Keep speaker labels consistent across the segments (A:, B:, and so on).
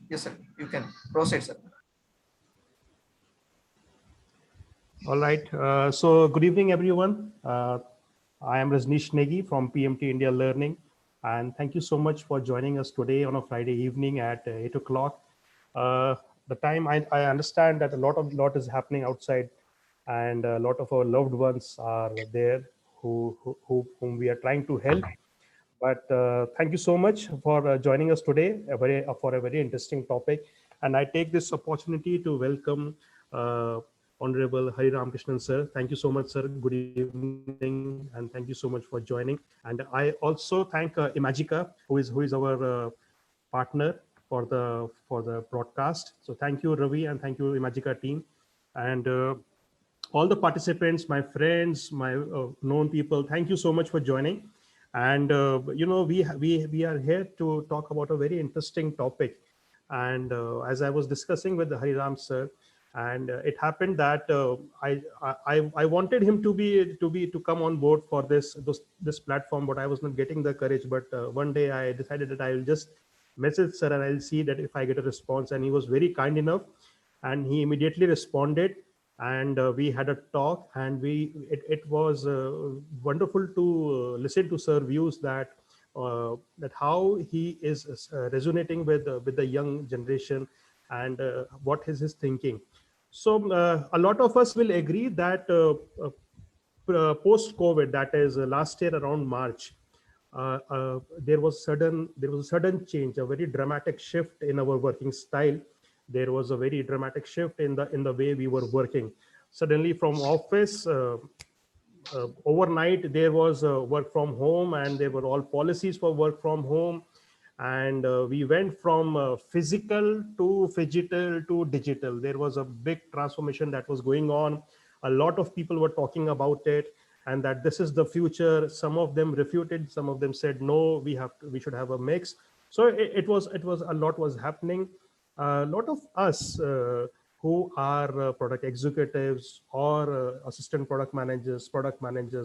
A: Yes, sir. You can proceed, sir.
B: All right. So good evening, everyone. I am Rajneesh Negi from PMT India Learning. And thank you so much for joining us today on a Friday evening at 8 o'clock. The time I understand that a lot is happening outside, and a lot of our loved ones are there whom we are trying to help. But thank you so much for joining us today for a very interesting topic. And I take this opportunity to welcome Honorable Hariram Krishnan, sir. Thank you so much, sir. Good evening, and thank you so much for joining. And I also thank Imagika, who is our partner for the broadcast. So thank you, Ravi, and thank you, Imagika team. And all the participants, my friends, my known people, thank you so much for joining. And we are here to talk about a very interesting topic. And as I was discussing with the Hariram sir, and it happened that I wanted him to come on board for this platform, but I was not getting the courage. But one day I decided that I will just message sir and I'll see that if I get a response. And he was very kind enough, and he immediately responded, and we had a talk, and it was wonderful to listen to sir views that how he is resonating with the young generation, and what is his thinking. So a lot of us will agree that post COVID, that is last year around March, there was a sudden change, a very dramatic shift in our working style. There was a very dramatic shift in the way we were working. Suddenly, from office, overnight there was work from home, and there were all policies for work from home. And we went from physical to digital to digital. There was a big transformation that was going on. A lot of people were talking about it, and that this is the future. Some of them refuted, some of them said no, we should have a mix. So it was a lot was happening. A lot of us who are product executives, or assistant product managers,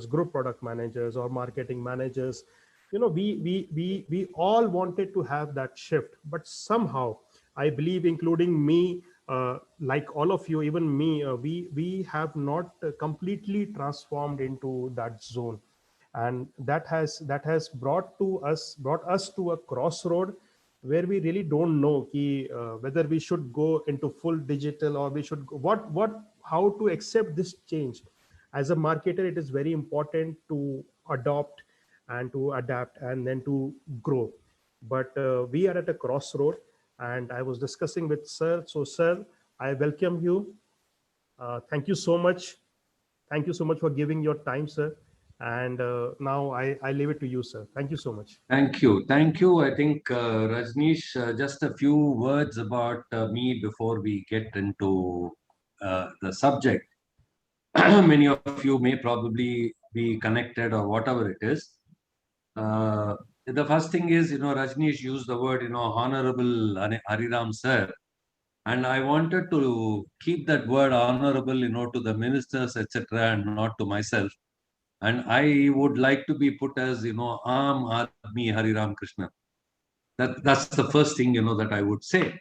B: group product managers, or marketing managers, we all wanted to have that shift. But somehow, I believe, including me, like all of you, even me, we have not completely transformed into that zone. And that has brought us to a crossroad, where we really don't know whether we should go into full digital, or we should what how to accept this change. As a marketer, it is very important to adopt and to adapt and then to grow. But we are at a crossroad, and I was discussing with sir. So sir, I welcome you. Thank you so much. Thank you so much for giving your time, sir. And now I leave it to you, sir. Thank you so much.
C: Thank you. Thank you. I think, Rajneesh, just a few words about me before we get into the subject. Many of you may probably be connected or whatever it is. The first thing is, Rajneesh used the word, Honorable Hariram sir. And I wanted to keep that word honorable, to the ministers, etc., and not to myself. And I would like to be put as, Aam Admi Hariram Krishnan. That's the first thing, that I would say.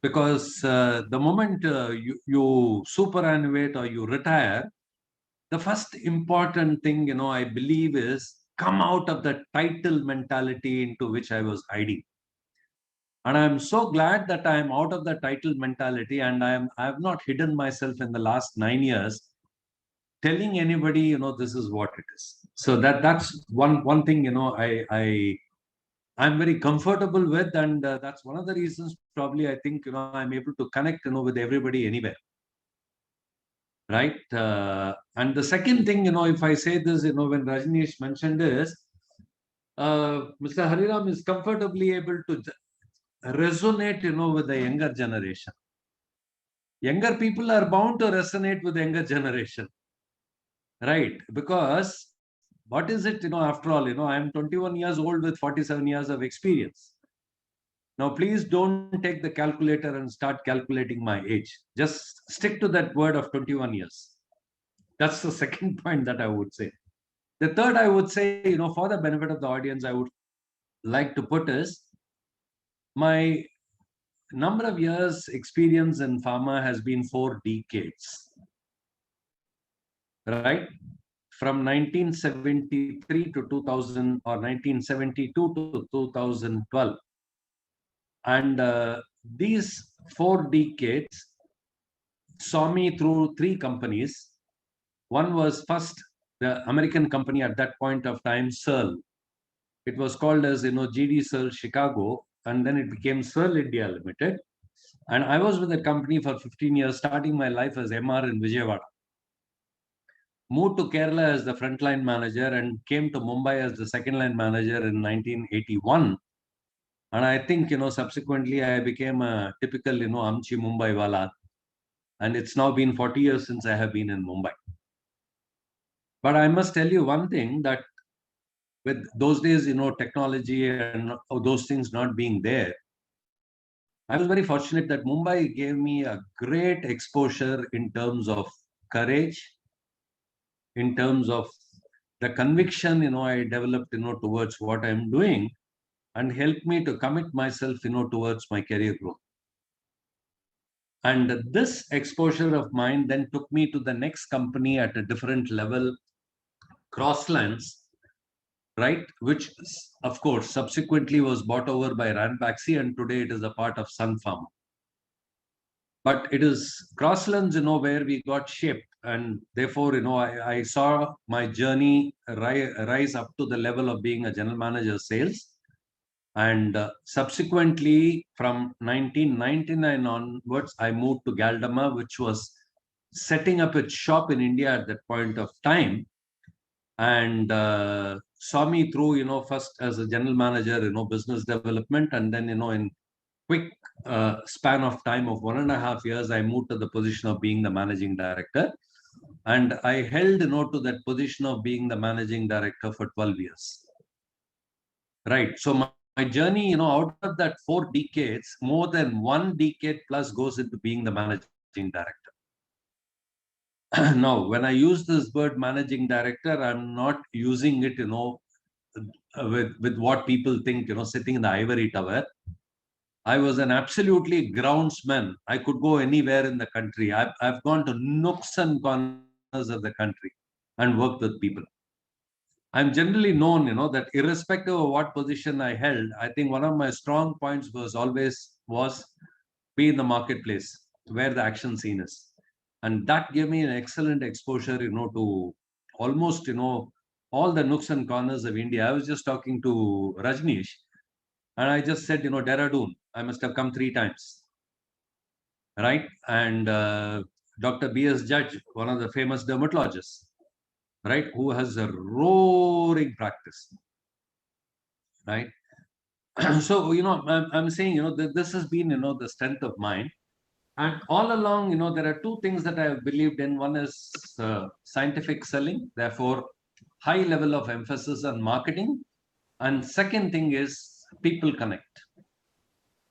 C: Because the moment you superannuate or you retire, the first important thing, I believe is come out of the title mentality into which I was hiding. And I'm so glad that I'm out of the title mentality, and I have not hidden myself in the last 9 years telling anybody, this is what it is. So that's one thing, I'm very comfortable with, and that's one of the reasons probably I think, I'm able to connect, with everybody anywhere. Right. And the second thing, if I say this, when Rajneesh mentioned is, Mr. Hariram is comfortably able to resonate, with the younger generation. Younger people are bound to resonate with the younger generation, right? Because what is it, after all, I'm 21 years old with 47 years of experience. Now, please don't take the calculator and start calculating my age. Just stick to that word of 21 years. That's the second point that I would say. The third, I would say, for the benefit of the audience, I would like to put is my number of years experience in pharma has been 4 decades, right? From 1973 to 2000 or 1972 to 2012. And these 4 decades saw me through 3 companies. One was first the American company at that point of time, Searle. It was called as, GD Searle Chicago, and then it became Searle India Limited. And I was with the company for 15 years, starting my life as MR in Vijayawada. Moved to Kerala as the frontline manager and came to Mumbai as the second line manager in 1981. And I think, subsequently I became a typical, Amchi Mumbai wala. And it's now been 40 years since I have been in Mumbai. But I must tell you one thing, that with those days, technology and those things not being there, I was very fortunate that Mumbai gave me a great exposure in terms of courage, in terms of the conviction, I developed, towards what I'm doing, and helped me to commit myself, towards my career growth. And this exposure of mine then took me to the next company at a different level, Crosslands, right? Which, of course, subsequently was bought over by Ranbaxy, and today it is a part of Sun Pharma. But it is Crosslands, where we got shaped. And therefore, I saw my journey rise up to the level of being a general manager sales. And subsequently, from 1999 onwards, I moved to Galderma, which was setting up its shop in India at that point of time. And saw me through, first as a general manager, business development. And then, in quick span of time of 1.5 years, I moved to the position of being the managing director. And I held, to that position of being the managing director for 12 years. Right. So my journey, out of that 4 decades, more than 1 decade plus goes into being the managing director. Now, when I use this word managing director, I'm not using it, with what people think, sitting in the ivory tower. I was an absolutely groundsman. I could go anywhere in the country. I've gone to nooks and corners of the country and worked with people. I'm generally known, that irrespective of what position I held, I think one of my strong points was always be in the marketplace where the action scene is. And that gave me an excellent exposure, to almost, all the nooks and corners of India. I was just talking to Rajneesh, and I just said, Dehradun, I must have come 3 times. Right? And Dr. B.S. Judge, one of the famous dermatologists, right, who has a roaring practice, right? So, I'm saying, this has been, the strength of mine. And all along, there are 2 things that I have believed in. One is scientific selling, therefore, high level of emphasis on marketing. And second thing is people connect.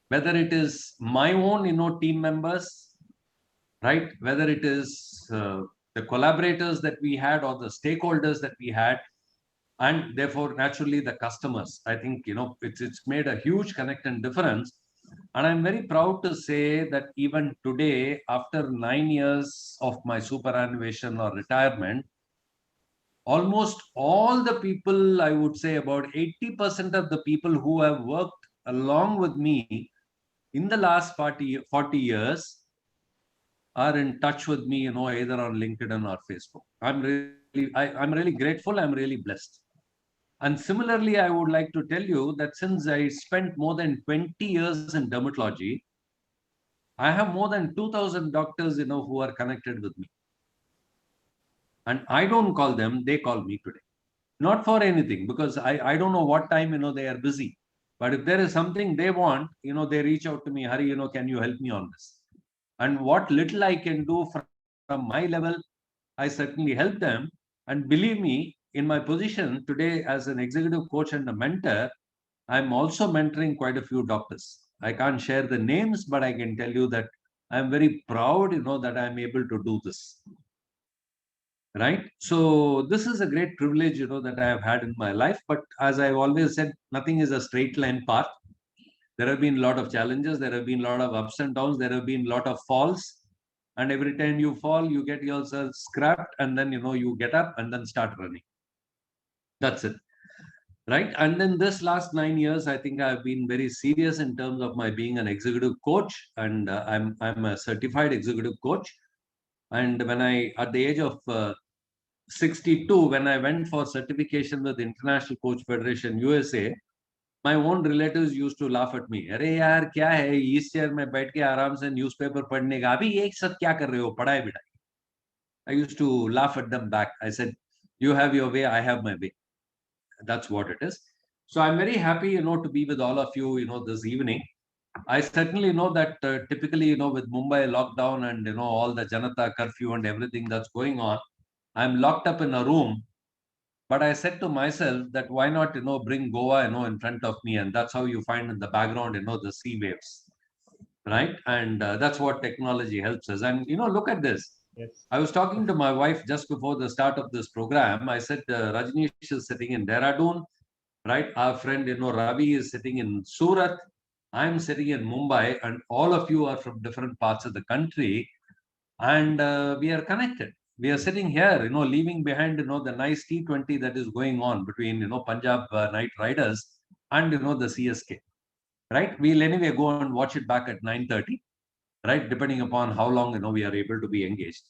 C: Whether it is my own, team members, right? Whether it is the collaborators that we had or the stakeholders that we had, and therefore, naturally, the customers. I think, it's made a huge connect and difference. And I'm very proud to say that even today, after 9 years of my superannuation or retirement, almost all the people, I would say about 80% of the people who have worked along with me in the last 40 years are in touch with me, either on LinkedIn or Facebook. I'm really grateful. I'm really blessed. And similarly, I would like to tell you that since I spent more than 20 years in dermatology, I have more than 2,000 doctors, who are connected with me. And I don't call them, they call me today. Not for anything, because I don't know what time, they are busy. But if there is something they want, they reach out to me, Hari, can you help me on this? And what little I can do from my level, I certainly help them. And believe me, in my position today as an executive coach and a mentor, I'm also mentoring quite a few doctors. I can't share the names, but I can tell you that I'm very proud, that I'm able to do this. Right? So this is a great privilege, that I have had in my life. But as I've always said, nothing is a straight line path. There have been a lot of challenges. There have been a lot of ups and downs. There have been a lot of falls. And every time you fall, you get yourself scrapped, and then, you get up and then start running. That's it. Right. And then this last 9 years, I think I've been very serious in terms of my being an executive coach, and I'm a certified executive coach. And when at the age of 62, when I went for certification with the International Coach Federation USA, my own relatives used to laugh at me. अरे यार क्या है इस chair में बैठ के आराम से न्यूज़पेपर पढ़ने का, अभी एक साथ क्या कर रहे हो, पढ़ाई बिठाई. I used to laugh at them back. I said, you have your way, I have my way. That's what it is. So I'm very happy, to be with all of you, this evening. I certainly know that typically, with Mumbai lockdown and, all the Janata curfew and everything that's going on, I'm locked up in a room. But I said to myself that why not, bring Goa, in front of me. And that's how you find in the background, the sea waves. Right. And that's what technology helps us. And, look at this.
B: Yes.
C: I was talking to my wife just before the start of this program. I said, Rajneesh is sitting in Dehradun, right? Our friend, Ravi is sitting in Surat. I'm sitting in Mumbai, and all of you are from different parts of the country. And we are connected. We are sitting here, leaving behind, the nice T20 that is going on between, Punjab Knight Riders and, the CSK, right? We'll anyway go and watch it back at 9:30. Right, depending upon how long we are able to be engaged.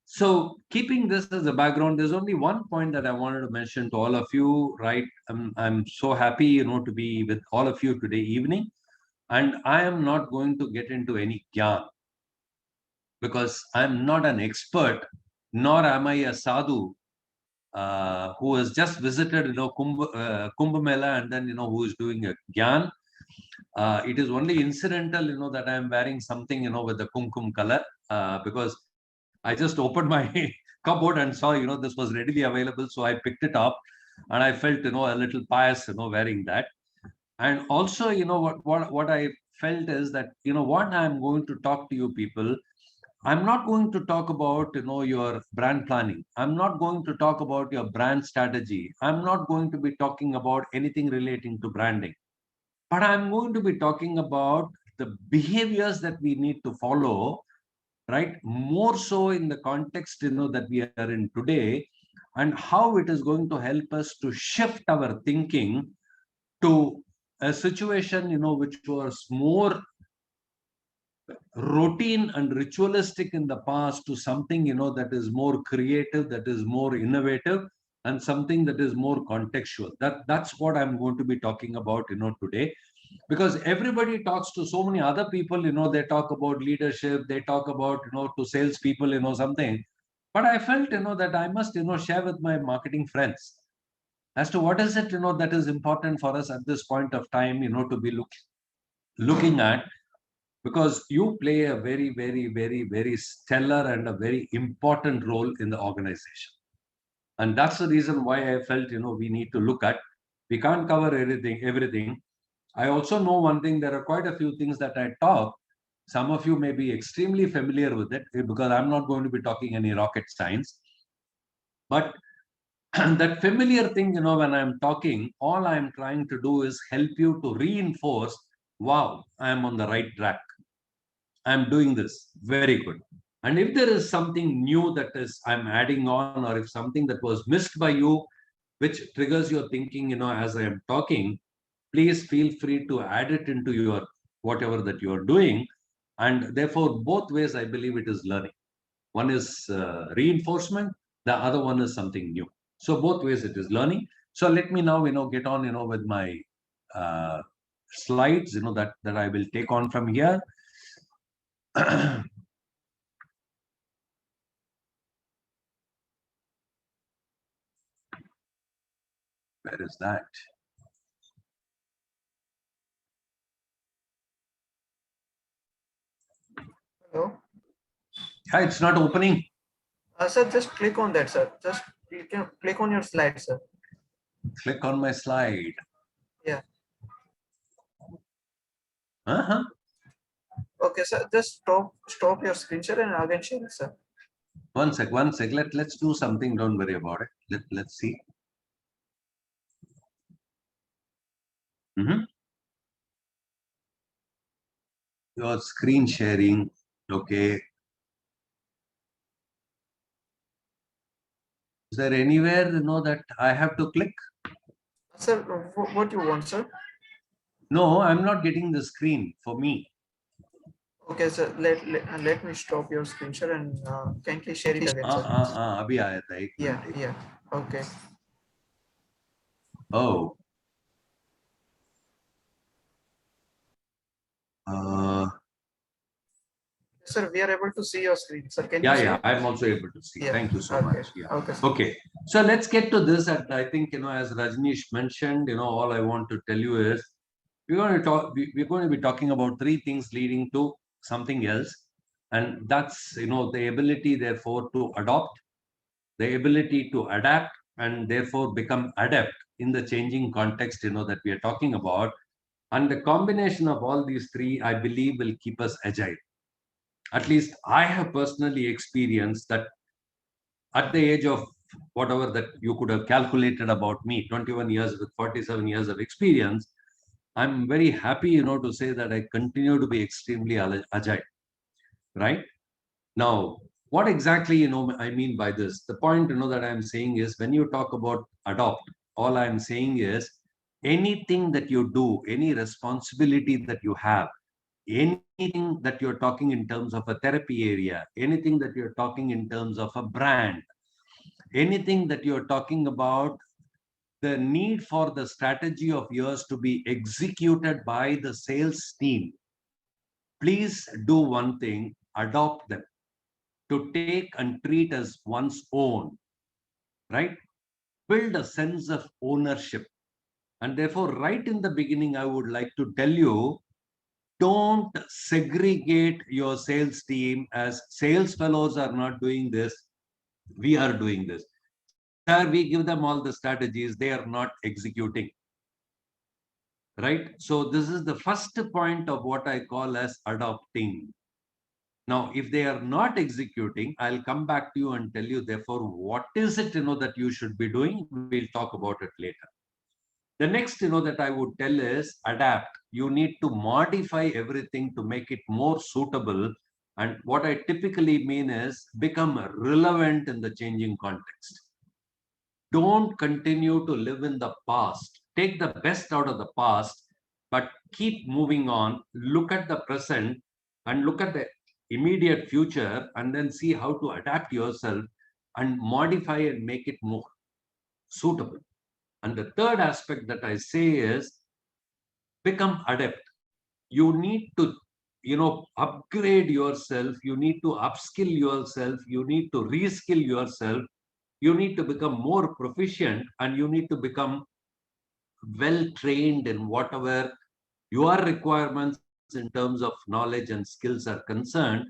C: So keeping this as a background, there's only one point that I wanted to mention to all of you. Right, I'm so happy to be with all of you today evening, and I am not going to get into any gyan because I'm not an expert, nor am I a sadhu who has just visited Kumbh Mela and then who is doing a gyan. It is only incidental, that I am wearing something, with the kumkum color, because I just opened my cupboard and saw, this was readily available. So I picked it up and I felt, a little pious, wearing that. And also, what I felt is that, what I'm going to talk to you people, I'm not going to talk about, your brand planning. I'm not going to talk about your brand strategy. I'm not going to be talking about anything relating to branding. But I'm going to be talking about the behaviors that we need to follow, right? More so in the context, that we are in today, and how it is going to help us to shift our thinking to a situation, which was more routine and ritualistic in the past to something, that is more creative, that is more innovative, and something that is more contextual. That's what I'm going to be talking about, today. Because everybody talks to so many other people, they talk about leadership, they talk about, to salespeople, something. But I felt, that I must, share with my marketing friends as to what is it, that is important for us at this point of time, to be looking at, because you play a very, very, very, very stellar and a very important role in the organization. And that's the reason why I felt, we need to look at, we can't cover everything. I also know one thing, there are quite a few things that I talk. Some of you may be extremely familiar with it because I'm not going to be talking any rocket science. But that familiar thing, when I'm talking, all I'm trying to do is help you to reinforce, wow, I'm on the right track. I'm doing this. Very good. And if there is something new that is I'm adding on, or if something that was missed by you, which triggers your thinking, as I am talking, please feel free to add it into your whatever that you are doing. And therefore, both ways, I believe it is learning. One is reinforcement, the other one is something new. So both ways it is learning. So let me now, get on, with my slides, that I will take on from here. Where is that?
A: Hello.
C: Hi, it's not opening.
A: Sir, just click on that, sir. Just you can click on your slide, sir.
C: Click on my slide.
A: Yeah.
C: Uh-huh.
A: Okay, sir. Just stop your screen share and again share it, sir.
C: One sec. Let's do something. Don't worry about it. Let's see. your screen sharing. Okay. Is there anywhere that I have to click?
A: Sir, what you want, sir?
C: No, I'm not getting the screen for me.
A: Okay, sir. Let me stop your screen share and kindly share it again, sir.
C: अभी आया था एक
A: Yeah,
C: minute.
A: yeah. Okay.
C: Oh.
A: Sir, we are able to see your screen. Sir, can you
C: Yeah,
A: see?
C: yeah, I'm also able to see.
A: Yeah.
C: Thank you so
A: Okay.
C: much. Yeah.
A: Okay, sir.
C: Okay. So let's get to this. And I think, as Rajneesh mentioned, all I want to tell you is we're going to talk, we're going to be talking about three things leading to something else. And that's, the ability, therefore, to adopt, the ability to adapt, and therefore become adept in the changing context, that we are talking about. And the combination of all these three, I believe, will keep us agile. At least I have personally experienced that at the age of whatever that you could have calculated about me, 21 years with 47 years of experience, I'm very happy, to say that I continue to be extremely agile, right? Now, what exactly, I mean by this? The point, that I'm saying is when you talk about adopt, all I'm saying is anything that you do, any responsibility that you have, anything that you're talking in terms of a therapy area, anything that you're talking in terms of a brand, anything that you're talking about, the need for the strategy of yours to be executed by the sales team, please do one thing, adopt them to take and treat as one's own, right? Build a sense of ownership. And therefore, right in the beginning, I would like to tell you, don't segregate your sales team as sales fellows are not doing this, we are doing this. Sir, we give them all the strategies, they are not executing. Right? So this is the first point of what I call as adopting. Now, if they are not executing, I'll come back to you and tell you, therefore, what is it, that you should be doing? We'll talk about it later. The next, that I would tell is adapt. You need to modify everything to make it more suitable. And what I typically mean is become relevant in the changing context. Don't continue to live in the past. Take the best out of the past, but keep moving on. Look at the present and look at the immediate future, and then see how to adapt yourself and modify and make it more suitable. And the third aspect that I say is become adept. You need to, upgrade yourself. You need to upskill yourself. You need to reskill yourself. You need to become more proficient, and you need to become well trained in whatever your requirements in terms of knowledge and skills are concerned,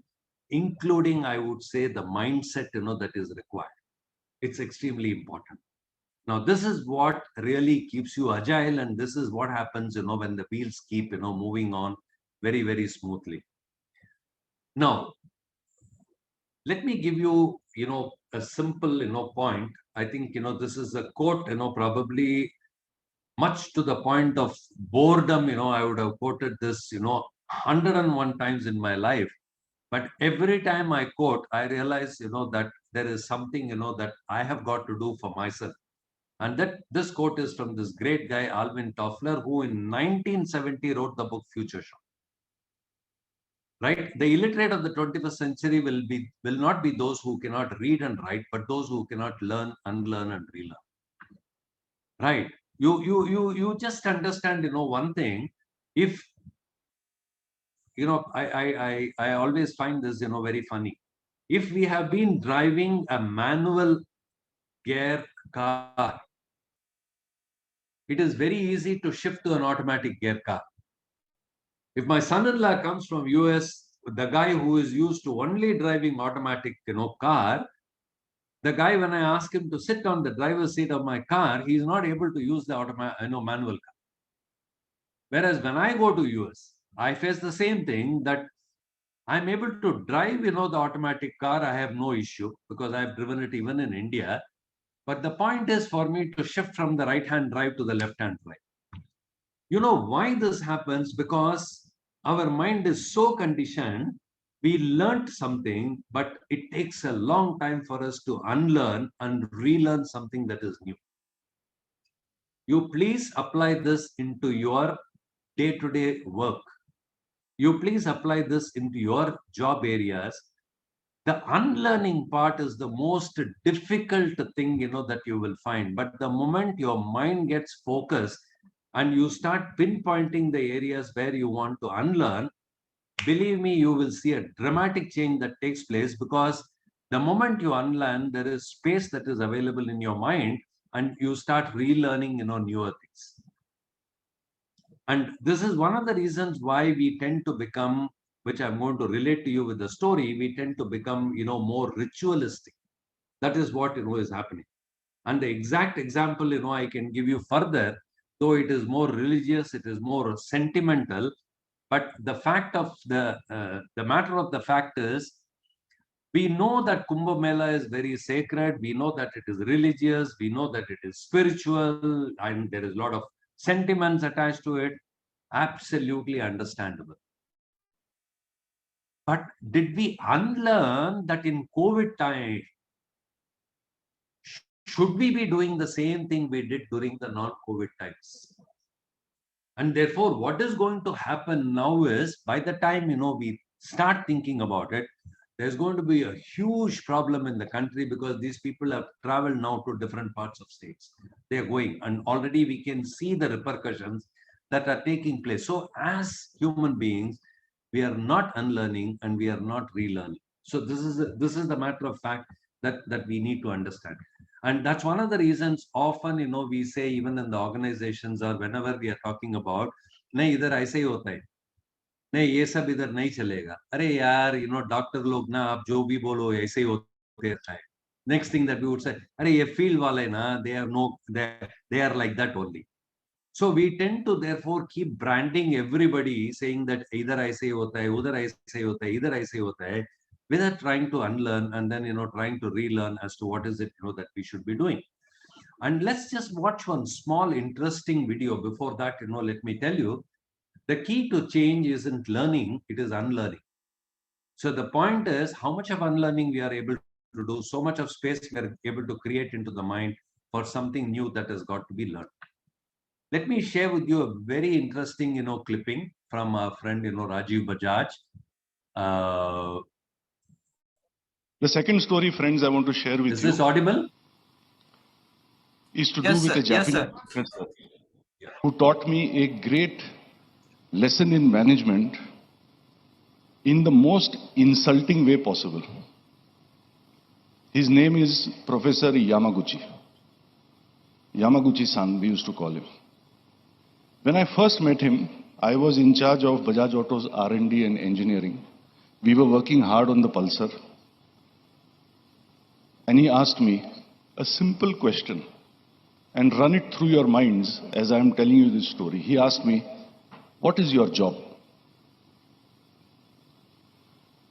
C: including, I would say, the mindset that is required. It's extremely important. Now, this is what really keeps you agile, and this is what happens when the wheels keep moving on very, very smoothly. Now, let me give you a simple point. I think this is a quote, probably much to the point of boredom. I would have quoted this 101 times in my life, but every time I quote, I realize that there is something that I have got to do for myself. And that this quote is from this great guy Alvin Toffler, who in 1970 wrote the book Future Shock. Right? The illiterate of the 21st century will not be those who cannot read and write, but those who cannot learn, unlearn, and relearn. Right? You just understand one thing. If I always find this very funny. If we have been driving a manual gear car, it is very easy to shift to an automatic gear car. If my son-in-law comes from US, the guy who is used to only driving automatic car, the guy, when I ask him to sit on the driver's seat of my car, he is not able to use the manual car. Whereas when I go to US, I face the same thing, that I'm able to drive the automatic car. I have no issue because I've driven it even in India. But the point is for me to shift from the right hand drive to the left hand drive. You know why this happens? Because our mind is so conditioned, we learnt something, but it takes a long time for us to unlearn and relearn something that is new. You please apply this into your day-to-day work. You please apply this into your job areas. The unlearning part is the most difficult thing, that you will find. But the moment your mind gets focused and you start pinpointing the areas where you want to unlearn, believe me, you will see a dramatic change that takes place, because the moment you unlearn, there is space that is available in your mind and you start relearning, newer things. And this is one of the reasons why we tend to become, which I'm going to relate to you with the story, we tend to become, more ritualistic. That is what, is happening. And the exact example, I can give you further, though it is more religious, it is more sentimental. But the matter of the fact is, we know that Kumbh Mela is very sacred. We know that it is religious. We know that it is spiritual, and there is a lot of sentiments attached to it. Absolutely understandable. But did we unlearn that in COVID time? Should we be doing the same thing we did during the non-COVID times? And therefore, what is going to happen now is, by the time, we start thinking about it, there's going to be a huge problem in the country, because these people have traveled now to different parts of states. They're going, and already we can see the repercussions that are taking place. So as human beings, we are not unlearning and we are not relearning. So this is the matter of fact that we need to understand. And that's one of the reasons often, we say, even in the organizations or whenever we are talking about, nahi, idhar aise hi hota hai. नहीं, ये सब इधर नहीं चलेगा. अरे यार, doctor लोग ना, आप जो भी बोलो ऐसे ही होते रहता है. Next thing that we would say, अरे ये फील्ड वाले ना, they are like that only. So we tend to therefore keep branding everybody, saying that इधर ऐसे ही होता है, उधर ऐसे ही होता है, इधर ऐसे ही होता है, without trying to unlearn and then, trying to relearn as to what is it, that we should be doing. And let's just watch one small interesting video. Before that, let me tell you, the key to change isn't learning, it is unlearning. So the point is, how much of unlearning we are able to do, so much of space we are able to create into the mind for something new that has got to be learned. Let me share with you a very interesting, clipping from our friend, Rajiv Bajaj.
D: The second story, friends, I want to share with you.
C: Is this audible?
D: Is to do with a Japanese professor who taught me a great lesson in management in the most insulting way possible. His name is Professor Yamaguchi. Yamaguchi-san, we used to call him. When I first met him, I was in charge of Bajaj Auto's R&D and engineering. We were working hard on the Pulsar. And he asked me a simple question, and run it through your minds as I am telling you this story. He asked me, what is your job?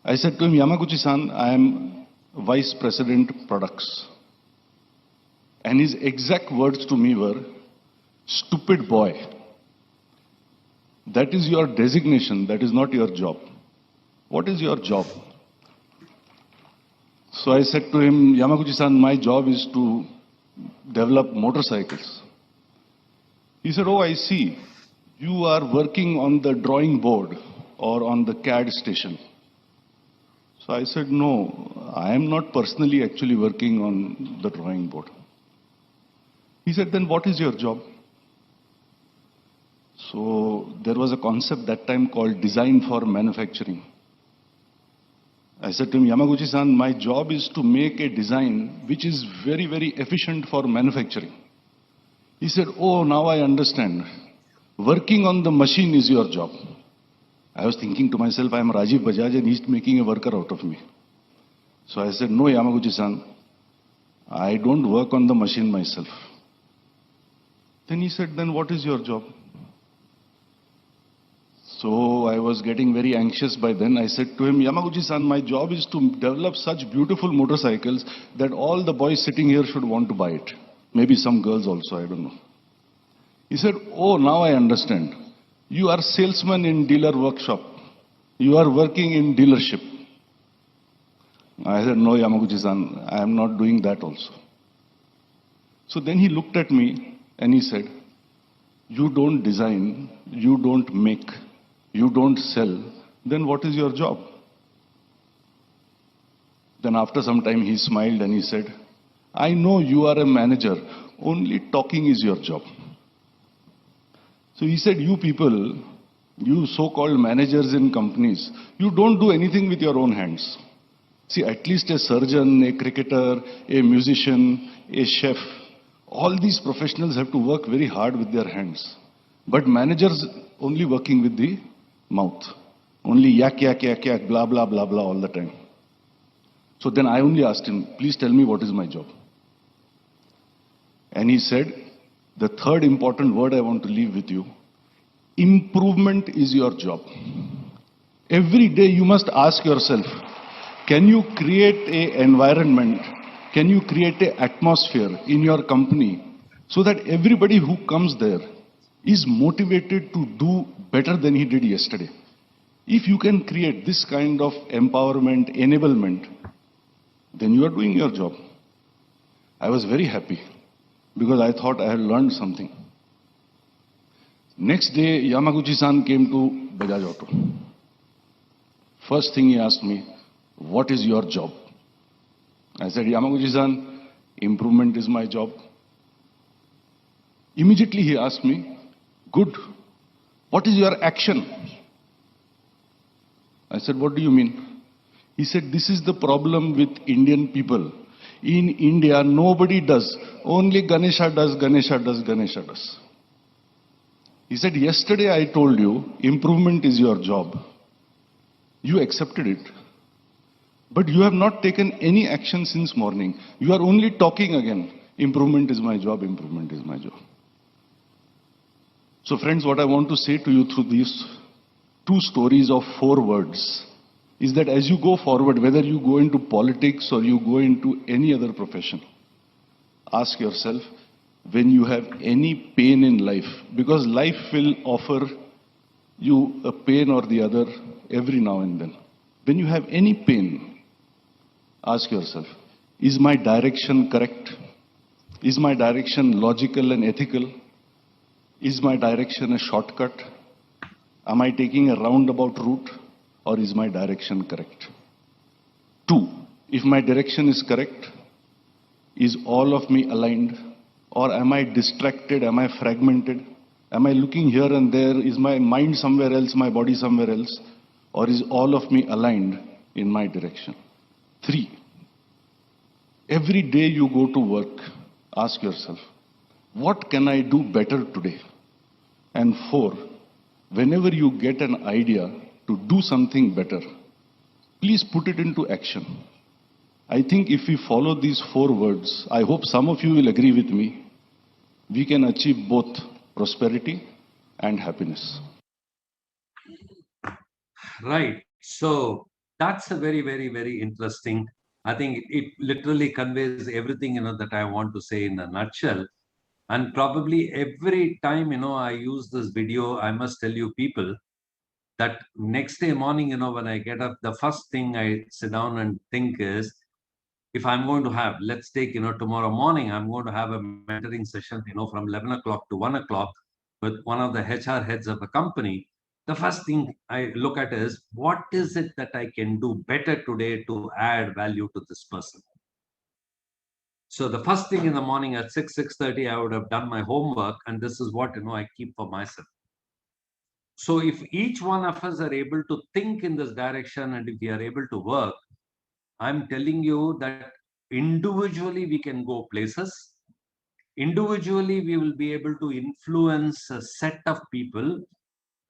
D: I said to him, Yamaguchi-san, I am Vice President Products. And his exact words to me were, stupid boy. That is your designation, that is not your job. What is your job? So I said to him, Yamaguchi-san, my job is to develop motorcycles. He said, oh, I see. You are working on the drawing board or on the CAD station. So I said, no, I am not personally actually working on the drawing board. He said, then what is your job? So there was a concept that time called design for manufacturing. I said to him, Yamaguchi-san, my job is to make a design which is very, very efficient for manufacturing. He said, oh, now I understand. Working on the machine is your job. I was thinking to myself, I am Rajiv Bajaj and he's making a worker out of me. So I said, no, Yamaguchi-san, I don't work on the machine myself. Then he said, then what is your job? So I was getting very anxious by then. I said to him, Yamaguchi-san, my job is to develop such beautiful motorcycles that all the boys sitting here should want to buy it. Maybe some girls also, I don't know. He said, oh, now I understand. You are salesman in dealer workshop. You are working in dealership. I said, no, Yamaguchi-san, I am not doing that also. So then he looked at me and he said, you don't design, you don't make, you don't sell, then what is your job? Then after some time he smiled and he said, I know you are a manager, only talking is your job. So he said, you people, you so-called managers in companies, you don't do anything with your own hands. See, at least a surgeon, a cricketer, a musician, a chef, all these professionals have to work very hard with their hands. But managers only working with the mouth. Only yak, yak, yak, yak, blah, blah, blah, blah all the time. So then I only asked him, please tell me what is my job. And he said, the third important word I want to leave with you, improvement is your job. Every day you must ask yourself, can you create an environment, can you create an atmosphere in your company so that everybody who comes there is motivated to do better than he did yesterday? If you can create this kind of empowerment, enablement, then you are doing your job. I was very happy because I thought I had learned something. Next day, Yamaguchi-san came to Bajaj Auto. First thing he asked me, what is your job? I said, Yamaguchi-san, improvement is my job. Immediately he asked me, good, what is your action? I said, what do you mean? He said, this is the problem with Indian people. In India, nobody does. Only Ganesha does, Ganesha does, Ganesha does. He said, yesterday I told you, improvement is your job. You accepted it. But you have not taken any action since morning. You are only talking again. Improvement is my job, improvement is my job. So friends, what I want to say to you through these two stories of 4 words is that as you go forward, whether you go into politics or you go into any other profession, ask yourself, when you have any pain in life, because life will offer you a pain or the other every now and then. When you have any pain, ask yourself, is my direction correct? Is my direction logical and ethical? Is my direction a shortcut? Am I taking a roundabout route, or is my direction correct? 2, if my direction is correct, is all of me aligned, or am I distracted? Am I fragmented? Am I looking here and there? Is my mind somewhere else, my body somewhere else? Or is all of me aligned in my direction? 3, every day you go to work, ask yourself, what can I do better today? And 4, whenever you get an idea to do something better, please put it into action. I think if we follow these 4 words, I hope some of you will agree with me, we can achieve both prosperity and happiness.
C: Right. So that's a very, very, very interesting. I think it literally conveys everything, that I want to say in a nutshell. And probably every time, I use this video, I must tell you people that next day morning, when I get up, the first thing I sit down and think is, if I'm going to have, let's take, tomorrow morning, I'm going to have a mentoring session, from 11 o'clock to 1 o'clock with one of the HR heads of the company. The first thing I look at is, what is it that I can do better today to add value to this person? So the first thing in the morning at 6:30, I would have done my homework, and this is what, I keep for myself. So if each one of us are able to think in this direction, and if we are able to work, I'm telling you that individually we can go places. Individually, we will be able to influence a set of people,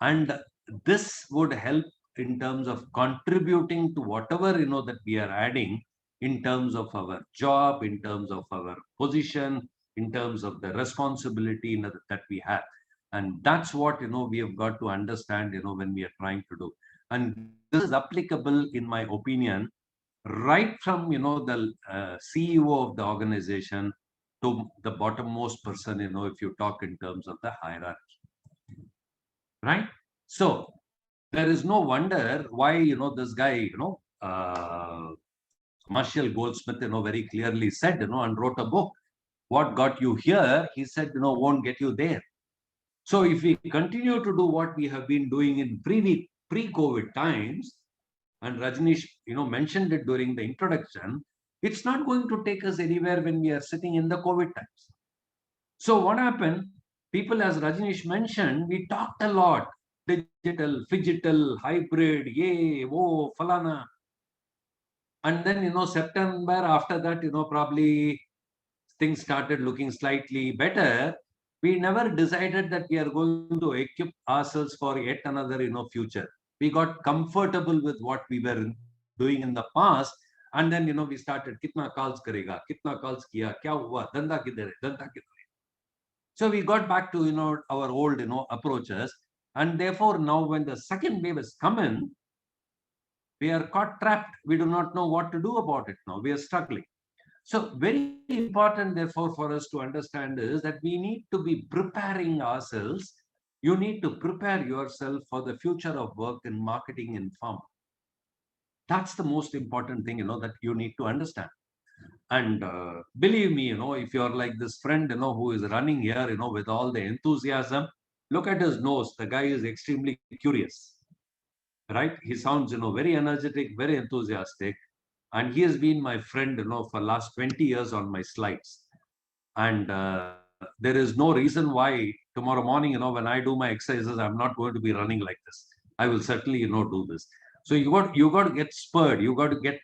C: and this would help in terms of contributing to whatever that we are adding in terms of our job, in terms of our position, in terms of the responsibility that we have. And that's what we have got to understand when we are trying to do. And this is applicable, in my opinion, right from the CEO of the organization to the bottommost person, if you talk in terms of the hierarchy. right? So there is no wonder why, this guy, Marshall Goldsmith, very clearly said, and wrote a book. What got you here, he said, won't get you there. So if we continue to do what we have been doing in pre-COVID times, and Rajneesh, mentioned it during the introduction, it's not going to take us anywhere when we are sitting in the COVID times. So what happened? People, as Rajneesh mentioned, we talked a lot. Digital, phygital, hybrid, yay, whoa, falana. And then, September, after that, probably things started looking slightly better. We never decided that we are going to equip ourselves for yet another, future. We got comfortable with what we were doing in the past. And then, we started, kitna calls karega, kitna calls kiya, kya hua, danda kidhar hai, danda kidhar hai. So we got back to, our old, approaches. And therefore, now when the second wave has come in, we are caught trapped. We do not know what to do about it now. We are struggling. So very important, therefore, for us to understand is that we need to be preparing ourselves. You need to prepare yourself for the future of work in marketing in farm. That's the most important thing, that you need to understand. And believe me, if you're like this friend, who is running here, with all the enthusiasm, look at his nose. The guy is extremely curious, right? He sounds, very energetic, very enthusiastic. And he has been my friend, for last 20 years on my slides. And there is no reason why tomorrow morning, when I do my exercises, I'm not going to be running like this. I will certainly, do this. So you got to get spurred. You got to get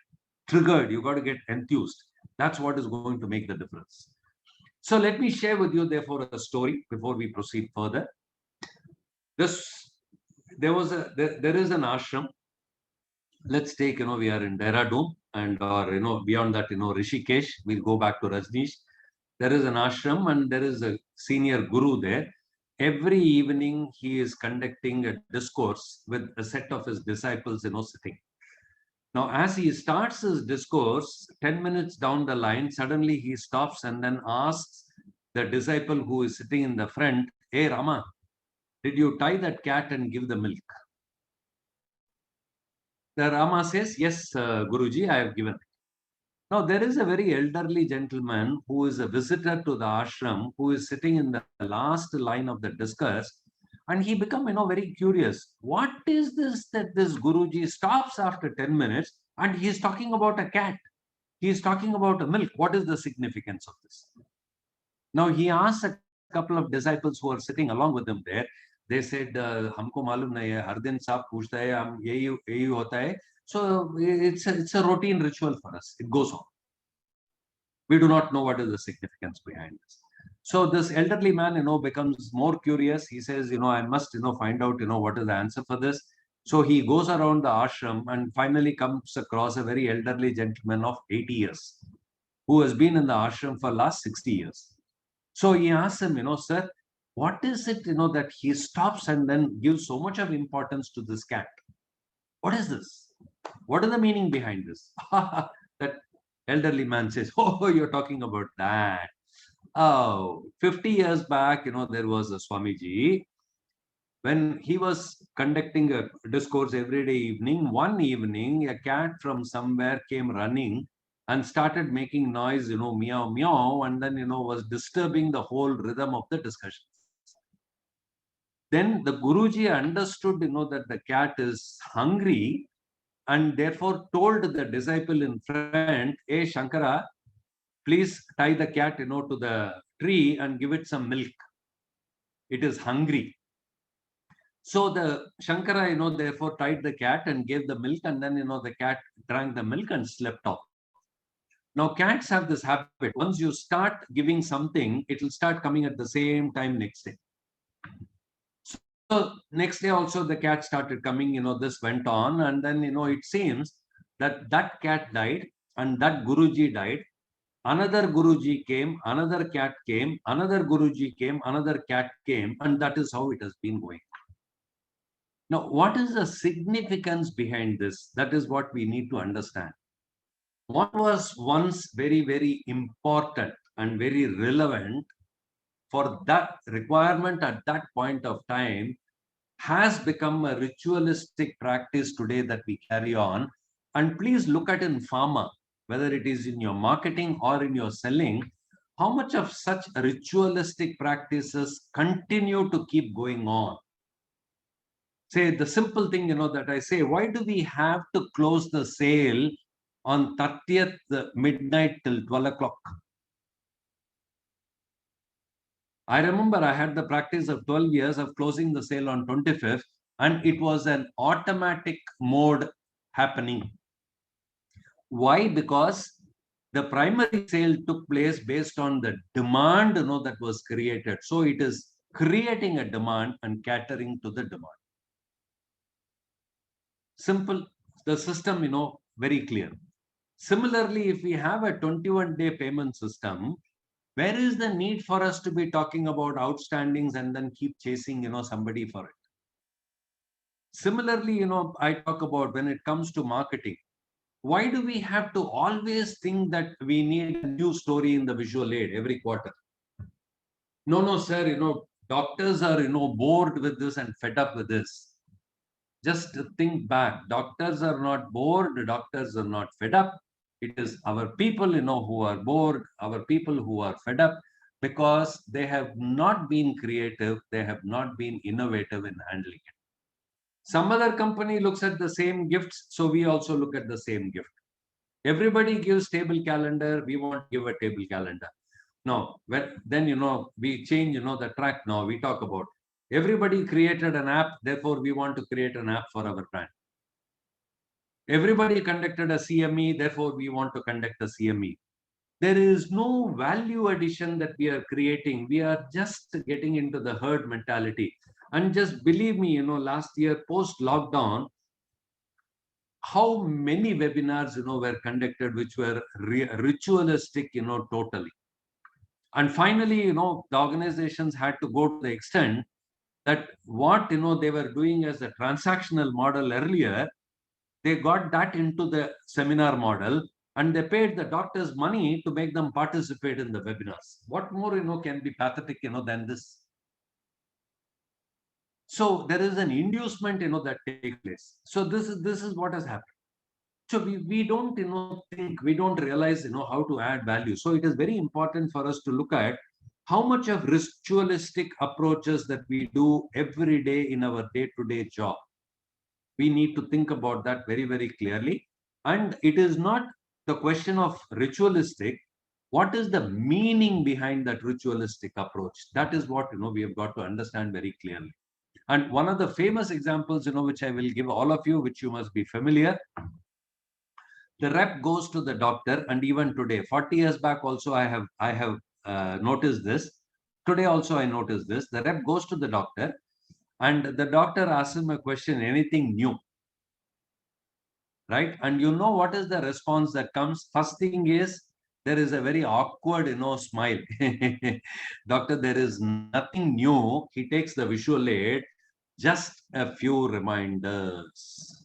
C: triggered. You got to get enthused. That's what is going to make the difference. So let me share with you, therefore, a story before we proceed further. There is an ashram. Let's take, we are in Dehradun, and or beyond that, Rishikesh. We'll go back to Rajneesh. There is an ashram and there is a senior guru there. Every evening he is conducting a discourse with a set of his disciples, sitting. Now, as he starts his discourse, 10 minutes down the line, suddenly he stops and then asks the disciple who is sitting in the front, "Hey Rama, did you tie that cat and give the milk?" The Rama says, "Yes, Guruji, I have given." Now, there is a very elderly gentleman who is a visitor to the ashram, who is sitting in the last line of the discourse, and he become, very curious. What is this that this Guruji stops after 10 minutes and he is talking about a cat? He is talking about a milk. What is the significance of this? Now, he asks a couple of disciples who are sitting along with him there. They said, "Humko malum nahi hai, har din saab puछta hai, hum yehi hota hai." So it's a routine ritual for us. It goes on. We do not know what is the significance behind this. So this elderly man, becomes more curious. He says, I must, find out, what is the answer for this. So he goes around the ashram and finally comes across a very elderly gentleman of 80 years who has been in the ashram for last 60 years. So he asks him, "Sir, what is it, that he stops and then gives so much of importance to this cat? What is this? What is the meaning behind this?" That elderly man says, "Oh, you're talking about that. Oh, 50 years back, there was a Swamiji. When he was conducting a discourse every day evening, one evening, a cat from somewhere came running and started making noise, meow, meow, and then, was disturbing the whole rhythm of the discussion. Then the Guruji understood, that the cat is hungry, and therefore told the disciple in front, "Hey, Shankara, please tie the cat, to the tree and give it some milk. It is hungry." So the Shankara, therefore tied the cat and gave the milk, and then, the cat drank the milk and slept off. Now, cats have this habit. Once you start giving something, it will start coming at the same time next day. So next day also the cat started coming, this went on, and then, it seems that that cat died and that Guruji died. Another Guruji came, another cat came, another Guruji came, another cat came, and that is how it has been going. Now, what is the significance behind this? That is what we need to understand. What was once very, very important and very relevant for that requirement at that point of time has become a ritualistic practice today that we carry on. And please look at in pharma, whether it is in your marketing or in your selling, how much of such ritualistic practices continue to keep going on. Say the simple thing, that I say, why do we have to close the sale on 30th midnight till 12 o'clock? I remember I had the practice of 12 years of closing the sale on 25th, and it was an automatic mode happening. Why? Because the primary sale took place based on the demand that was created. So it is creating a demand and catering to the demand. Simple, the system, very clear. Similarly, if we have a 21-day payment system, where is the need for us to be talking about outstandings and then keep chasing, somebody for it? Similarly, I talk about when it comes to marketing. Why do we have to always think that we need a new story in the visual aid every quarter? No, sir, doctors are, bored with this and fed up with this. Just think back. Doctors are not bored. Doctors are not fed up. It is our people, who are bored, our people who are fed up because they have not been creative. They have not been innovative in handling it. Some other company looks at the same gifts, so we also look at the same gift. Everybody gives table calendar. We want to give a table calendar. No, then, we change, the track. Now we talk about everybody created an app. Therefore, we want to create an app for our brand. Everybody conducted a CME. Therefore, we want to conduct a CME. There is no value addition that we are creating. We are just getting into the herd mentality. And just believe me, last year post lockdown, how many webinars, were conducted, which were ritualistic, totally. And finally, the organizations had to go to the extent that what, they were doing as a transactional model earlier, they got that into the seminar model, and they paid the doctors money to make them participate in the webinars. What more, can be pathetic, than this? So there is an inducement, that takes place. So this is what has happened. So we don't, think, we don't realize, how to add value. So it is very important for us to look at how much of ritualistic approaches that we do every day in our day-to-day job. We need to think about that very, very clearly. And it is not the question of ritualistic. What is the meaning behind that ritualistic approach? That is what, we have got to understand very clearly. And one of the famous examples, which I will give all of you, which you must be familiar. The rep goes to the doctor, and even today, 40 years back also, I have noticed this. Today also I noticed this. The rep goes to the doctor, and the doctor asks him a question, anything new? Right? And you know what is the response that comes? First thing is, there is a very awkward, smile. Doctor, there is nothing new. He takes the visual aid, just a few reminders.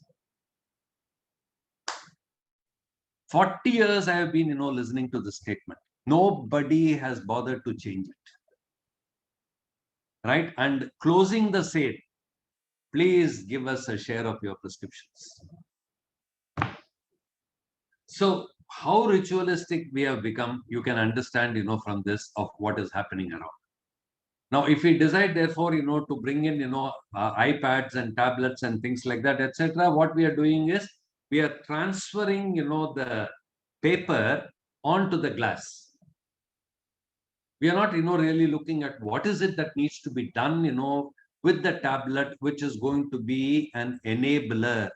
C: 40 years I have been, listening to this statement. Nobody has bothered to change it. Right? And closing the sale, please give us a share of your prescriptions. So how ritualistic we have become, you can understand, from this of what is happening around. Now, if we decide, therefore, to bring in, iPads and tablets and things like that, etc., what we are doing is we are transferring, the paper onto the glass. We are not, really looking at what is it that needs to be done, with the tablet, which is going to be an enabler.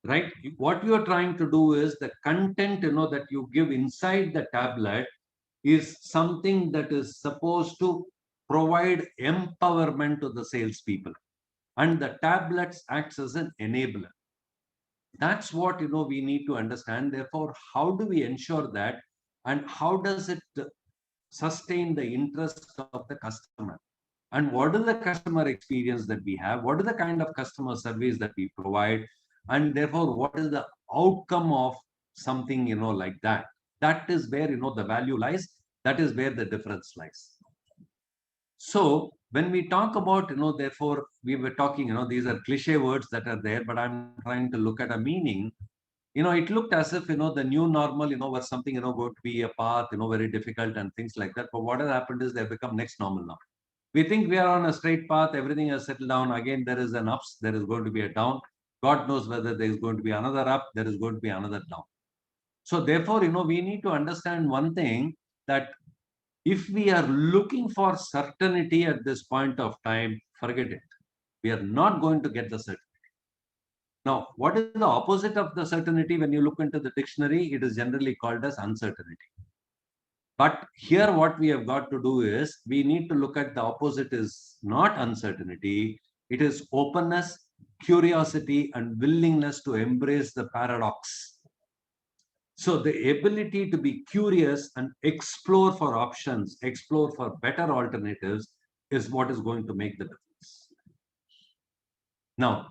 C: Right? What you are trying to do is the content, that you give inside the tablet is something that is supposed to provide empowerment to the salespeople, and the tablets acts as an enabler. That's what, we need to understand. Therefore, how do we ensure that, and how does it sustain the interest of the customer? And what is the customer experience that we have? What is the kind of customer service that we provide? And therefore, what is the outcome of something, like that? That is where, the value lies. That is where the difference lies. So when we talk about, therefore, we were talking, these are cliche words that are there, but I'm trying to look at a meaning. It looked as if, the new normal, was something, going to be a path, very difficult and things like that. But what has happened is they've become next normal now. We think we are on a straight path, everything has settled down. Again, there is an ups, there is going to be a down. God knows whether there is going to be another up, there is going to be another down. So therefore, we need to understand one thing, that if we are looking for certainty at this point of time, forget it. We are not going to get the certainty. Now, what is the opposite of the certainty? When you look into the dictionary, it is generally called as uncertainty. But here what we have got to do is, we need to look at the opposite is not uncertainty. It is openness, curiosity, and willingness to embrace the paradox. So the ability to be curious and explore for options, explore for better alternatives is what is going to make the difference. Now,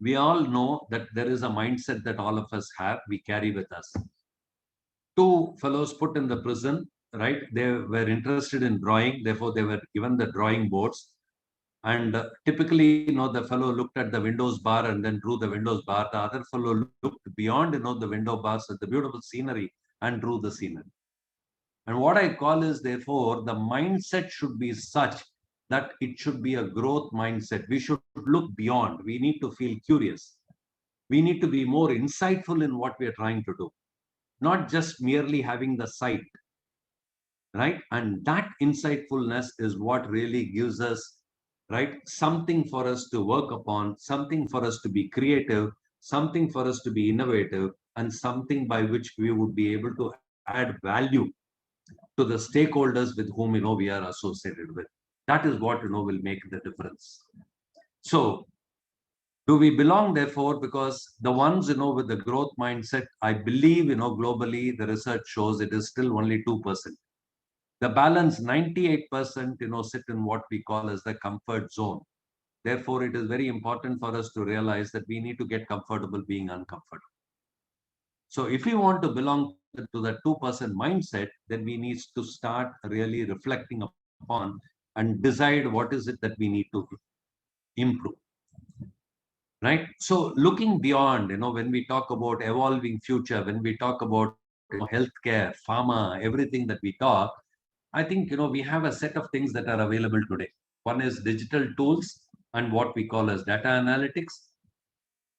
C: we all know that there is a mindset that all of us have, we carry with us. Two fellows put in the prison, right? They were interested in drawing, therefore they were given the drawing boards. And typically, the fellow looked at the Windows bar and then drew the Windows bar. The other fellow looked beyond, the window bars at the beautiful scenery and drew the scenery. And what I call is, therefore, the mindset should be such that it should be a growth mindset. We should look beyond. We need to feel curious. We need to be more insightful in what we are trying to do, not just merely having the sight, right? And that insightfulness is what really gives us, right, something for us to work upon, something for us to be creative, something for us to be innovative, and something by which we would be able to add value to the stakeholders with whom, we are associated with. That is what, will make the difference. So, do we belong, therefore? Because the ones, with the growth mindset, I believe, globally, the research shows it is still only 2%. The balance 98%, sit in what we call as the comfort zone. Therefore, it is very important for us to realize that we need to get comfortable being uncomfortable. So if we want to belong to the 2% mindset, then we need to start really reflecting upon and decide what is it that we need to improve. Right? So looking beyond, when we talk about evolving future, when we talk about healthcare, pharma, everything that we talk, I think, we have a set of things that are available today. One is digital tools and what we call as data analytics,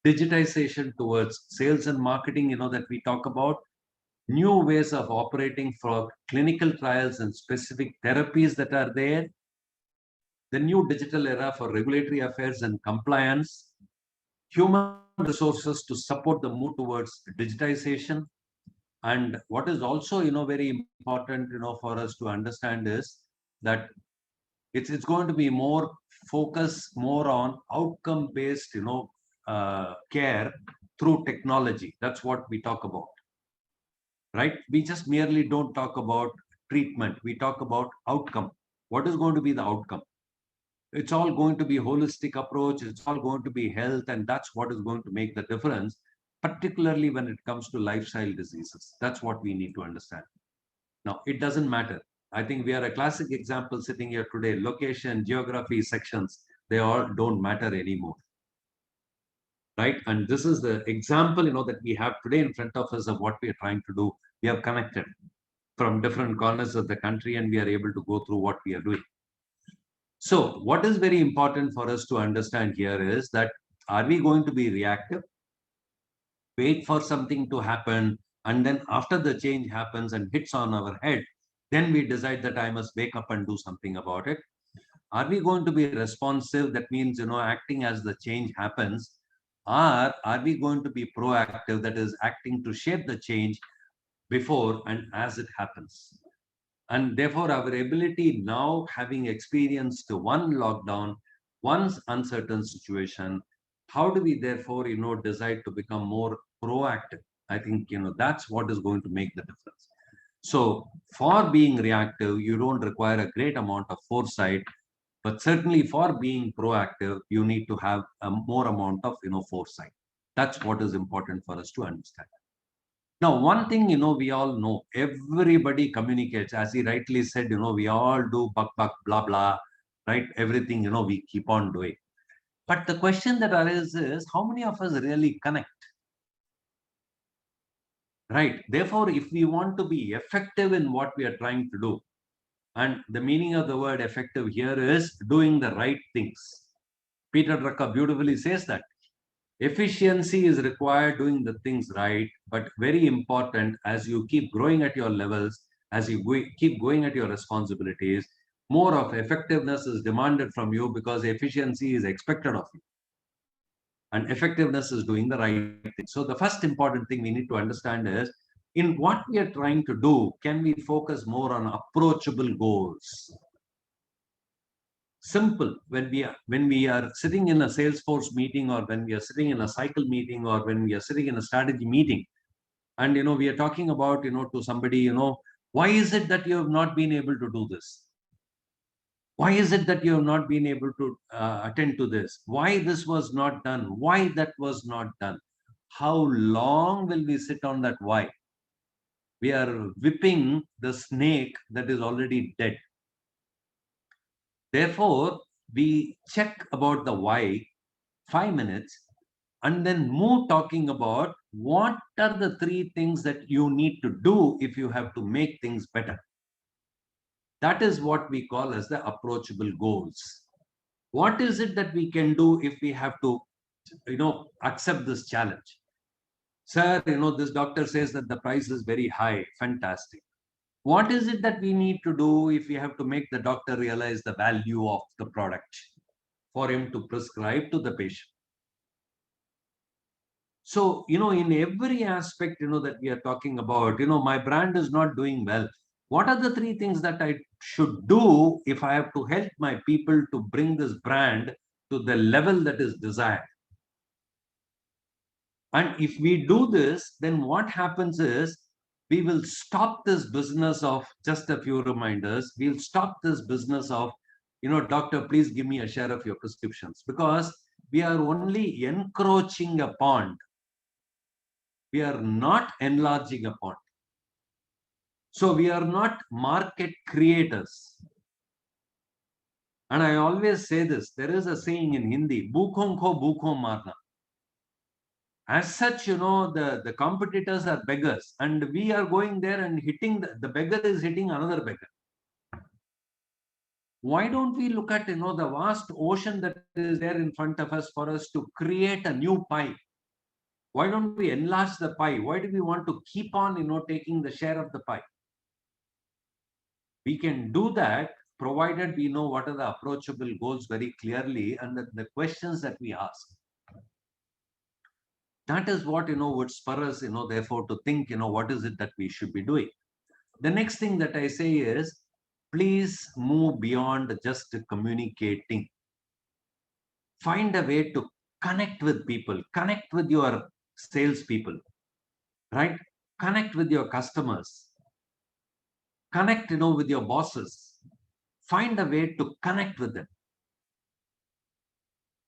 C: digitization towards sales and marketing, that we talk about, new ways of operating for clinical trials and specific therapies that are there, the new digital era for regulatory affairs and compliance, human resources to support the move towards digitization. And what is also, very important, for us to understand is that it's going to be more focus more on outcome-based, care through technology. That's what we talk about, right? We just merely don't talk about treatment. We talk about outcome. What is going to be the outcome? It's all going to be holistic approach. It's all going to be health. And that's what is going to make the difference, particularly when it comes to lifestyle diseases. That's what we need to understand. Now, it doesn't matter. I think we are a classic example sitting here today. Location, geography, sections, they all don't matter anymore. Right? And this is the example, that we have today in front of us of what we are trying to do. We have connected from different corners of the country and we are able to go through what we are doing. So what is very important for us to understand here is that, are we going to be reactive, wait for something to happen, and then after the change happens and hits on our head, then we decide that I must wake up and do something about it? Are we going to be responsive? That means, acting as the change happens. Or are we going to be proactive, that is acting to shape the change before and as it happens? And therefore, our ability now, having experienced one lockdown, one uncertain situation, how do we therefore, decide to become more proactive? I think, that's what is going to make the difference. So for being reactive, you don't require a great amount of foresight, but certainly for being proactive, you need to have a more amount of, foresight. That's what is important for us to understand. Now, one thing, we all know, everybody communicates, as he rightly said, we all do buck, blah, blah, right? Everything, we keep on doing. But the question that arises is, how many of us really connect? Right? Therefore, if we want to be effective in what we are trying to do, and the meaning of the word effective here is doing the right things. Peter Drucker beautifully says that efficiency is required doing the things right, but very important as you keep growing at your levels, as you keep going at your responsibilities, more of effectiveness is demanded from you because efficiency is expected of you. And effectiveness is doing the right thing. So the first important thing we need to understand is, in what we are trying to do, can we focus more on approachable goals? Simple. When we are sitting in a Salesforce meeting, or when we are sitting in a cycle meeting, or when we are sitting in a strategy meeting, and we are talking about to somebody, why is it that you have not been able to do this? Why is it that you have not been able to attend to this? Why this was not done? Why that was not done? How long will we sit on that why? We are whipping the snake that is already dead. Therefore, we check about the why 5 minutes and then move talking about what are the 3 things that you need to do if you have to make things better. That is what we call as the approachable goals. What is it that we can do if we have to, accept this challenge? Sir, this doctor says that the price is very high. Fantastic. What is it that we need to do if we have to make the doctor realize the value of the product for him to prescribe to the patient? So, in every aspect, that we are talking about, my brand is not doing well. What are the 3 things that I should do if I have to help my people to bring this brand to the level that is desired? And if we do this, then what happens is we will stop this business of just a few reminders. We'll stop this business of, doctor, please give me a share of your prescriptions, because we are only encroaching a pond. We are not enlarging a pond. So we are not market creators. And I always say this, there is a saying in Hindi, "Bhookhon ko bhookhon marna." As such, the competitors are beggars, and we are going there and hitting, the beggar is hitting another beggar. Why don't we look at, the vast ocean that is there in front of us for us to create a new pie? Why don't we enlarge the pie? Why do we want to keep on, taking the share of the pie? We can do that provided we know what are the approachable goals very clearly and the questions that we ask. That is what, would spur us, therefore to think, what is it that we should be doing? The next thing that I say is, please move beyond just communicating. Find a way to connect with people, connect with your salespeople, right? Connect with your customers, connect, with your bosses. Find a way to connect with them.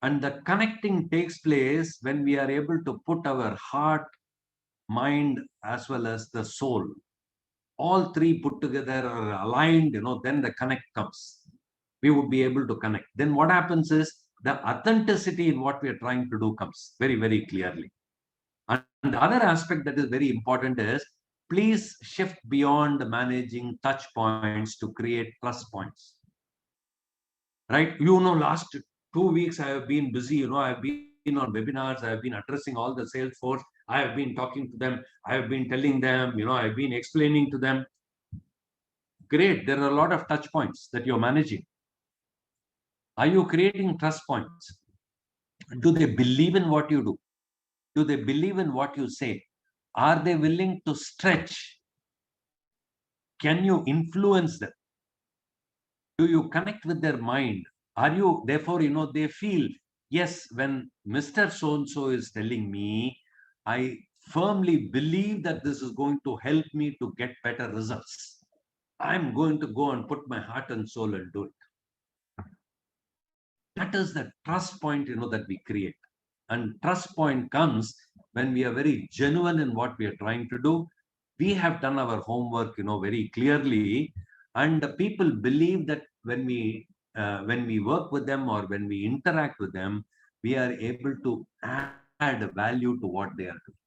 C: And the connecting takes place when we are able to put our heart, mind, as well as the soul. All 3 put together are aligned, then the connect comes. We would be able to connect. Then what happens is the authenticity in what we are trying to do comes very, very clearly. And the other aspect that is very important is, please shift beyond managing touch points to create plus points. Right? Last 2 weeks I have been busy. I've been on webinars. I have been addressing all the sales force. I have been talking to them. I have been telling them, I've been explaining to them. Great. There are a lot of touch points that you're managing. Are you creating trust points? Do they believe in what you do? Do they believe in what you say? Are they willing to stretch? Can you influence them? Do you connect with their mind? Are you, therefore, they feel, yes, when Mr. So-and-so is telling me, I firmly believe that this is going to help me to get better results. I'm going to go and put my heart and soul and do it. That is the trust point, that we create. And trust point comes when we are very genuine in what we are trying to do. We have done our homework, very clearly. And the people believe that when we when we work with them or when we interact with them, we are able to add value to what they are doing.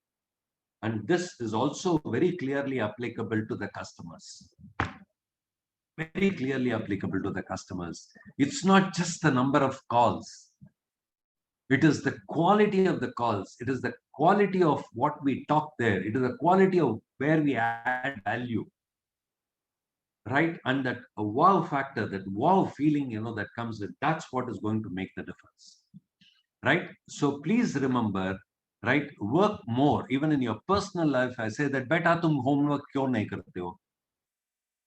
C: And this is also very clearly applicable to the customers. Very clearly applicable to the customers. It's not just the number of calls. It is the quality of the calls. It is the quality of what we talk there. It is the quality of where we add value. Right? And that wow factor, that wow feeling, that comes with, that's what is going to make the difference. Right? So please remember, right? Work more. Even in your personal life, I say that, beta tum homework kyun nahi karte ho?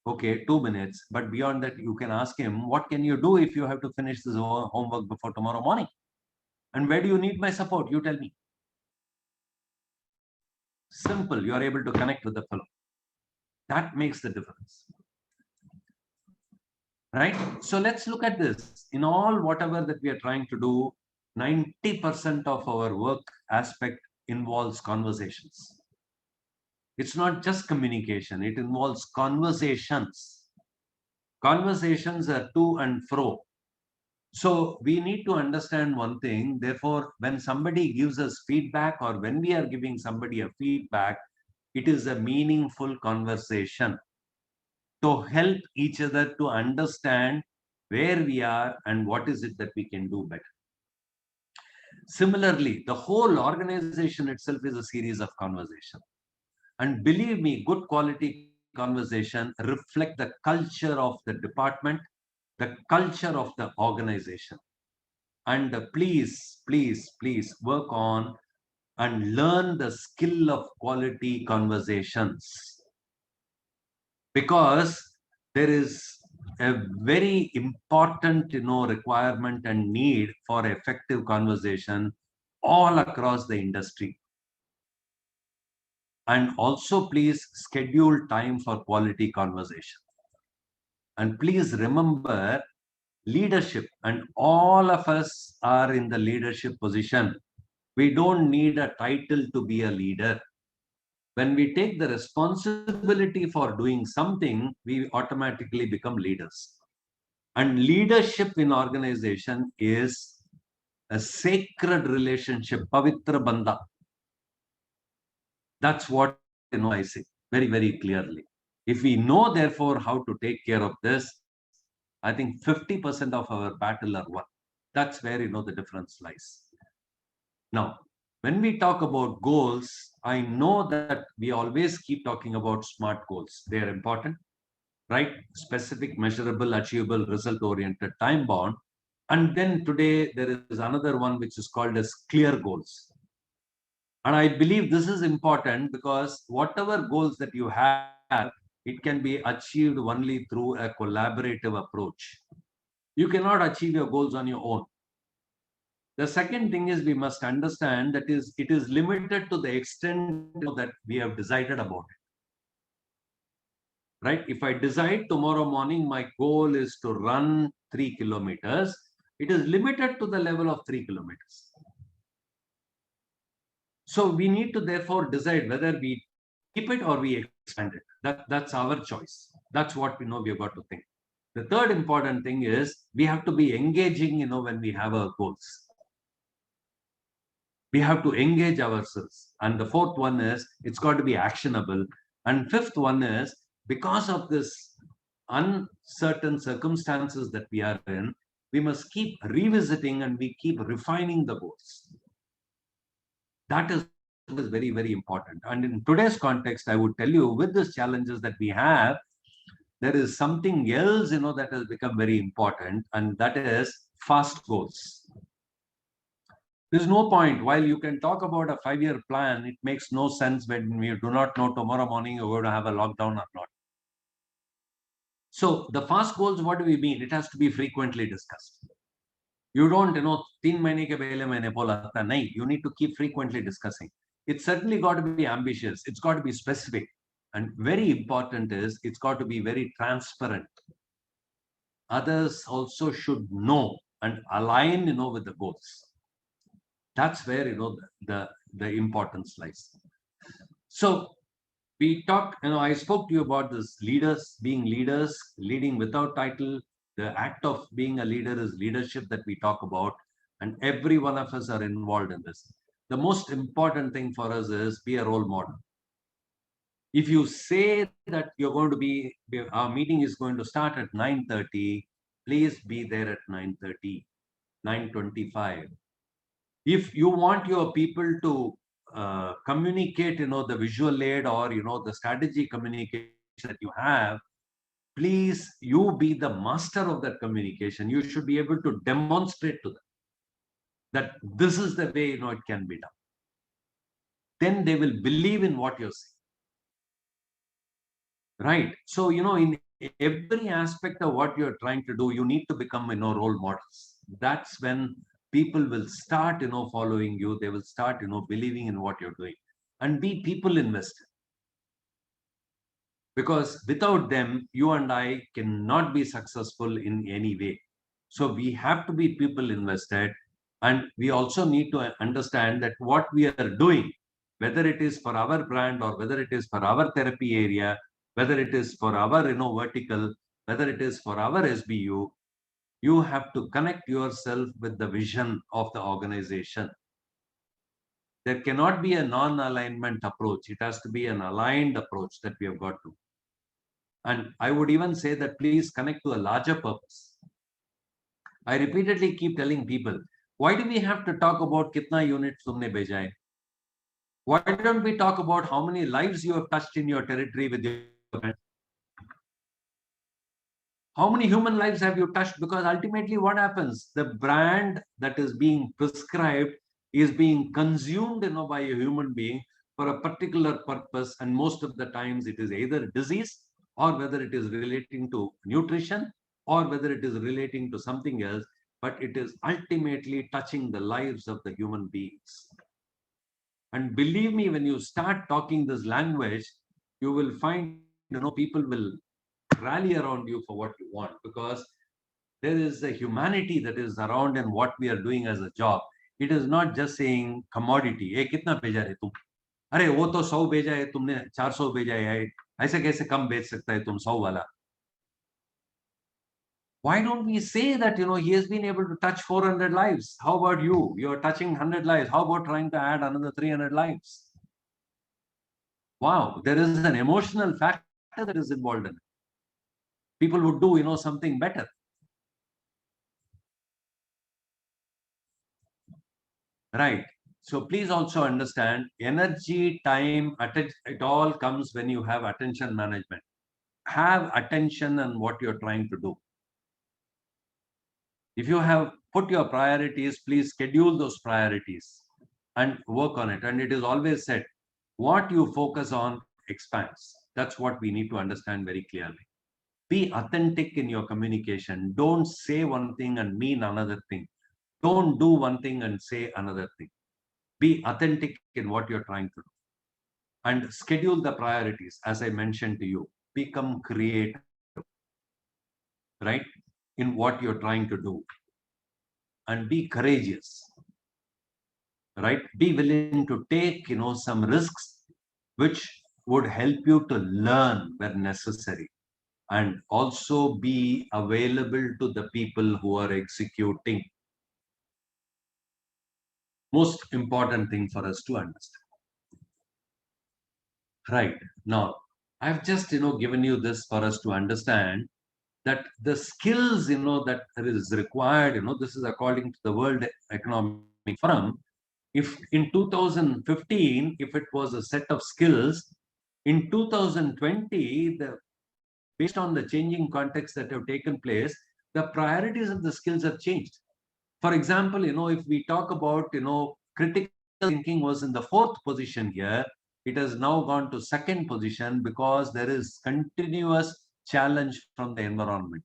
C: Okay, 2 minutes. But beyond that, you can ask him, what can you do if you have to finish this homework before tomorrow morning? And where do you need my support? You tell me. Simple. You are able to connect with the fellow. That makes the difference. Right? So let's look at this. In all whatever that we are trying to do, 90% of our work aspect involves conversations. It's not just communication. It involves conversations. Conversations are to and fro. So we need to understand one thing. Therefore, when somebody gives us feedback or when we are giving somebody a feedback, it is a meaningful conversation to help each other to understand where we are and what is it that we can do better. Similarly, the whole organization itself is a series of conversation. And believe me, good quality conversation reflect the culture of the department, the culture of the organization. And please, please, please work on and learn the skill of quality conversations. Because there is a very important, requirement and need for effective conversation all across the industry. And also, please schedule time for quality conversation. And please remember, leadership, and all of us are in the leadership position. We don't need a title to be a leader. When we take the responsibility for doing something, we automatically become leaders. And leadership in organization is a sacred relationship, pavitra bandha. That's what I say very, very clearly. If we know, therefore, how to take care of this, I think 50% of our battle are won. That's where the difference lies. Now, when we talk about goals, I know that we always keep talking about SMART goals. They are important, right? Specific, measurable, achievable, result-oriented, time-bound. And then today, there is another one which is called as clear goals. And I believe this is important because whatever goals that you have, it can be achieved only through a collaborative approach. You cannot achieve your goals on your own. The second thing is we must understand that it is limited to the extent that we have decided about it. Right? If I decide tomorrow morning my goal is to run 3 kilometers, it is limited to the level of 3 kilometers. So we need to therefore decide whether we keep it or we expand it. That's our choice. That's what we have got to think. The third important thing is we have to be engaging, when we have our goals. We have to engage ourselves. And the fourth one is it's got to be actionable. And fifth one is because of this uncertain circumstances that we are in, we must keep revisiting and we keep refining the goals. That is very, very important. And in today's context, I would tell you, with these challenges that we have, there is something else, that has become very important, and that is fast goals. There's no point. While you can talk about a 5-year plan, it makes no sense when you do not know tomorrow morning you're going to have a lockdown or not. So the fast goals, what do we mean? It has to be frequently discussed. You don't, 3 mahine ke pehle maine bola tha. Nahi, you need to keep frequently discussing. It's certainly got to be ambitious. It's got to be specific. And very important is it's got to be very transparent. Others also should know and align, with the goals. That's where, the importance lies. So we talked, I spoke to you about this leaders, being leaders, leading without title, The act of being a leader is leadership that we talk about, and every one of us are involved in this. The most important thing for us is be a role model. If you say that you're going to be, our meeting is going to start at 9:30, please be there at 9:30, 9:25. If you want your people to communicate, the visual aid or, the strategy communication that you have, please, you be the master of that communication. You should be able to demonstrate to them that this is the way, it can be done. Then they will believe in what you're saying. Right. So, in every aspect of what you're trying to do, you need to become, role models. That's when people will start, following you. They will start, believing in what you're doing, and be people invested. Because without them, you and I cannot be successful in any way. So we have to be people invested. And we also need to understand that what we are doing, whether it is for our brand or whether it is for our therapy area, whether it is for our vertical, whether it is for our SBU, you have to connect yourself with the vision of the organization. There cannot be a non-alignment approach. It has to be an aligned approach that we have got to. And I would even say that please connect to a larger purpose. I repeatedly keep telling people, why do we have to talk about kitna units tumne bheja hai? Why don't we talk about how many lives you have touched in your territory with your brand? How many human lives have you touched? Because ultimately what happens? The brand that is being prescribed is being consumed by a human being for a particular purpose. And most of the times it is either disease, or whether it is relating to nutrition, or whether it is relating to something else, but it is ultimately touching the lives of the human beings. And believe me, when you start talking this language, you will find, people will rally around you for what you want, because there is a humanity that is around in what we are doing as a job. It is not just saying commodity. Hey, kitna bheja hai tum? अरे वो तो 100 भेजा है, तुमने 400 भेजा है, ऐसे कैसे कम बेच सकता है तुम 100 वाला? Why don't we say that, he has been able to touch 400 lives? How about you? You're touching 100 lives. How about trying to add another 300 lives? Wow, there is an emotional factor that is involved in it. People would do, something better. Right. So please also understand, energy, time, it all comes when you have attention management. Have attention on what you're trying to do. If you have put your priorities, please schedule those priorities and work on it. And it is always said, what you focus on expands. That's what we need to understand very clearly. Be authentic in your communication. Don't say one thing and mean another thing. Don't do one thing and say another thing. Be authentic in what you're trying to do. And schedule the priorities, as I mentioned to you. Become creative, right, in what you're trying to do. And be courageous, right? Be willing to take, some risks which would help you to learn where necessary. And also be available to the people who are executing. Most important thing for us to understand. Right. Now, I've just, given you this for us to understand that the skills, that is required, this is according to the World Economic Forum. If in 2015, if it was a set of skills, in 2020, based on the changing context that have taken place, the priorities of the skills have changed. For example, if we talk about, critical thinking was in the 4th position here, it has now gone to 2nd position because there is continuous challenge from the environment.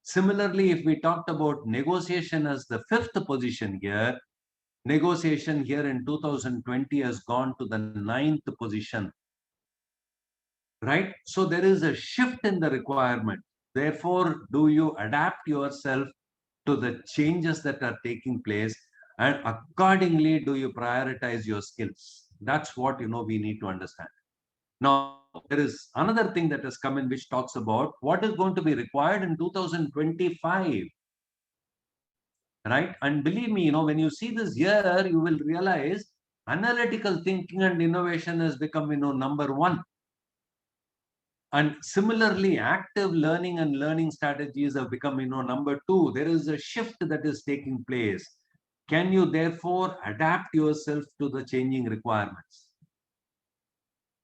C: Similarly, if we talked about negotiation as the 5th position here, negotiation here in 2020 has gone to the 9th position. Right? So there is a shift in the requirement. Therefore, do you adapt yourself to the changes that are taking place, and accordingly do you prioritize your skills? That's what we need to understand. Now, there is another thing that has come in which talks about what is going to be required in 2025. Right? And believe me, when you see this year, you will realize analytical thinking and innovation has become, number one. And similarly, active learning and learning strategies have become, number two. There is a shift that is taking place. Can you therefore adapt yourself to the changing requirements?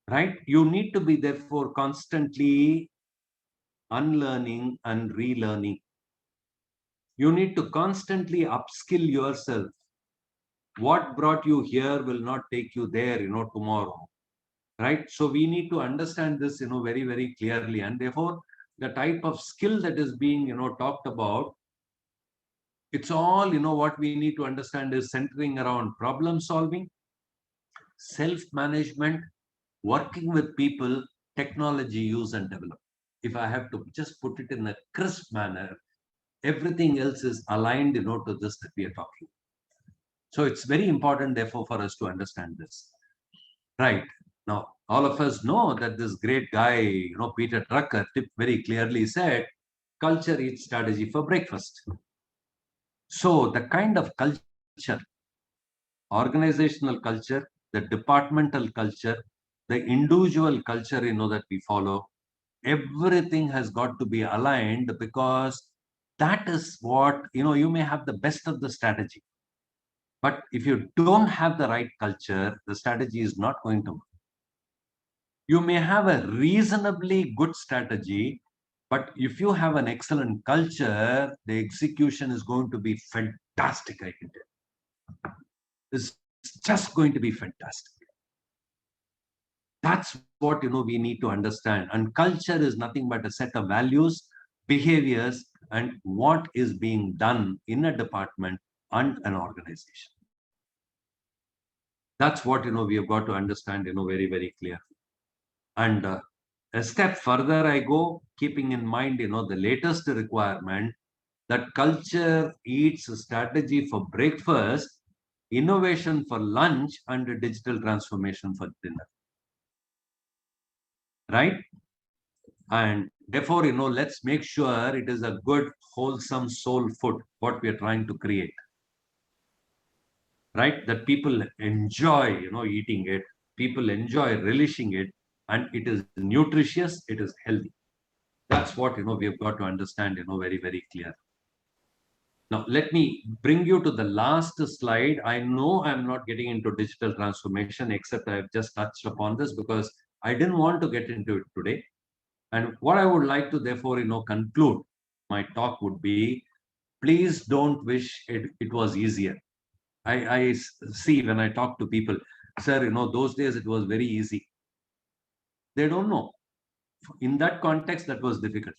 C: Right? You need to be therefore constantly unlearning and relearning. You need to constantly upskill yourself. What brought you here will not take you there, tomorrow. Right? So we need to understand this, very, very clearly. And therefore, the type of skill that is being, talked about, it's all, what we need to understand is centering around problem solving, self-management, working with people, technology use and develop. If I have to just put it in a crisp manner, everything else is aligned, to this that we are talking. So it's very important, therefore, for us to understand this. Right. Now, all of us know that this great guy, Peter Drucker, very clearly said, culture eats strategy for breakfast. So the kind of culture, organizational culture, the departmental culture, the individual culture, that we follow, everything has got to be aligned, because that is what, you may have the best of the strategy. But if you don't have the right culture, the strategy is not going to work. You may have a reasonably good strategy, but if you have an excellent culture, the execution is going to be fantastic, I can tell. It's just going to be fantastic. That's what, we need to understand. And culture is nothing but a set of values, behaviors, and what is being done in a department and an organization. That's what, we have got to understand, very, very clearly. And a step further I go, keeping in mind, the latest requirement that culture eats strategy for breakfast, innovation for lunch, and digital transformation for dinner. Right? And therefore, let's make sure it is a good, wholesome soul food, what we are trying to create. Right? That people enjoy, eating it, people enjoy relishing it, and it is nutritious, it is healthy. That's what, we have got to understand, very, very clear. Now, let me bring you to the last slide. I know I'm not getting into digital transformation, except I've just touched upon this because I didn't want to get into it today. And what I would like to, therefore, conclude my talk would be, please don't wish it was easier. I see when I talk to people, sir, those days it was very easy. They don't know. In that context, that was difficult.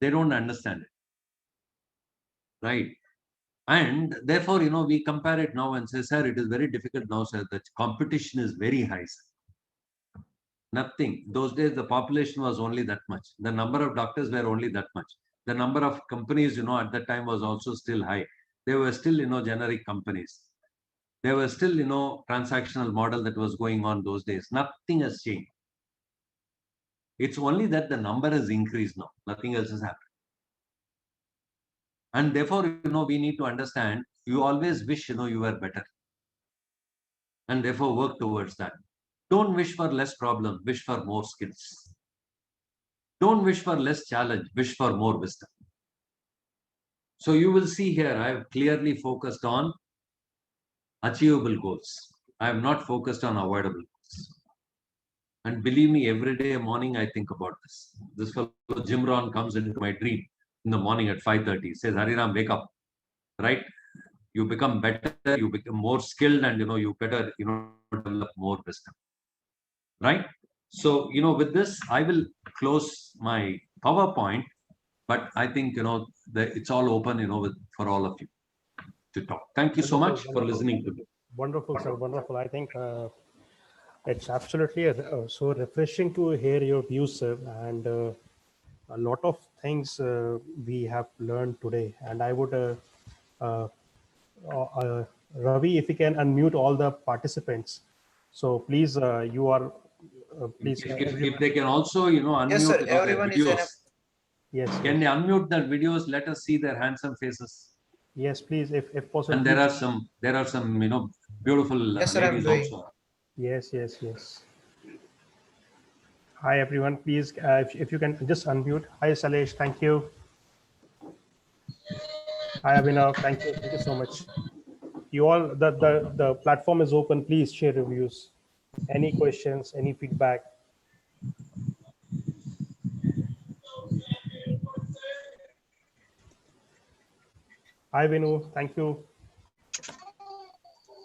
C: They don't understand it. Right? And therefore, we compare it now and say, sir, it is very difficult now, sir. The competition is very high, sir. Nothing. Those days, the population was only that much. The number of doctors were only that much. The number of companies, at that time was also still high. There were still, generic companies. There was still, transactional model that was going on those days. Nothing has changed. It's only that the number has increased now. Nothing else has happened. And therefore, we need to understand, you always wish, you were better. And therefore, work towards that. Don't wish for less problems, wish for more skills. Don't wish for less challenge, wish for more wisdom. So you will see here, I have clearly focused on achievable goals. I have not focused on avoidable goals. And believe me, every day morning, I think about this. This fellow, Jim Rohn, comes into my dream in the morning at 5:30, says, Hariram, wake up, right? You become better, you become more skilled, and, you better, develop more wisdom, right? So, with this, I will close my PowerPoint, but I think, it's all open, for all of you to talk. Thank you so much for listening to me.
B: Wonderful, sir. Wonderful. I think it's absolutely so refreshing to hear your views, sir. And a lot of things we have learned today. And I would, Ravi, if you can unmute all the participants. So please, you are Please,
C: If they can also, unmute
A: Yes, sir.
C: their
A: Everyone is
C: videos.
B: yes,
C: Can they unmute their videos? Let us see their handsome faces.
B: yes, please, if possible.
C: And there are some, beautiful
A: Yes, sir, I'm
C: ladies
A: doing.
C: also.
B: Yes, yes, yes. Hi, everyone. Please, if you can just unmute. Hi, Salesh. Thank you. Hi, Abhinav. Thank you. Thank you so much. You all, the platform is open. Please share reviews. Any questions, any feedback. Hi, Vinu. Thank you.